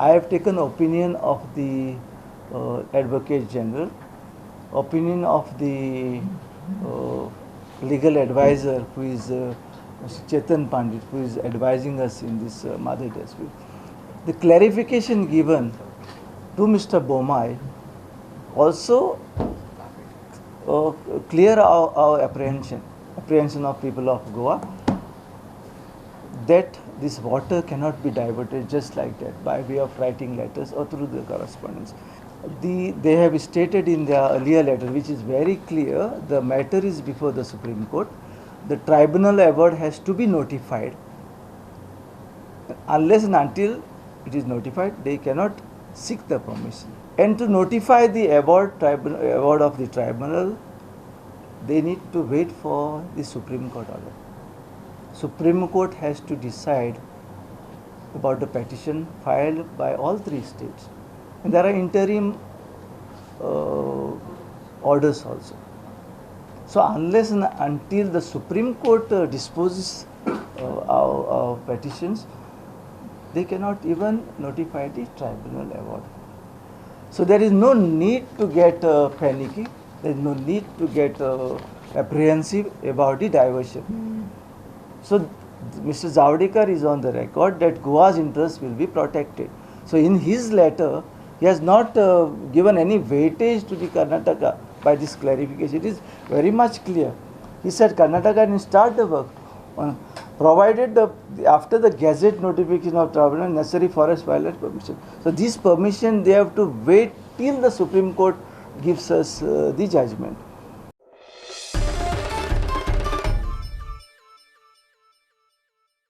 I have taken opinion of the Advocate General, opinion of the legal advisor who is Mr. Chetan Pandit, who is advising us in this mother dispute. The clarification given to Mr. Bomai also clear our apprehension of people of Goa that this water cannot be diverted just like that by way of writing letters or through the correspondence. They have stated in their earlier letter, which is very clear, the matter is before the Supreme Court. The tribunal award has to be notified. Unless and until it is notified, they cannot seek the permission. And to notify the award of the tribunal, they need to wait for the Supreme Court order. Supreme Court has to decide about the petition filed by all three states. And there are interim orders also. So unless and until the Supreme Court disposes our petitions, they cannot even notify the tribunal award. So there is no need to get panicky. There is no need to get apprehensive about the diversion. So Mr. Javadekar is on the record that Goa's interests will be protected. So in his letter, he has not given any weightage to the Karnataka by this clarification. It is very much clear. He said Karnataka can start the work provided after the gazette notification of tribunal necessary forest wildlife permission. So this permission they have to wait till the Supreme Court gives us the judgment.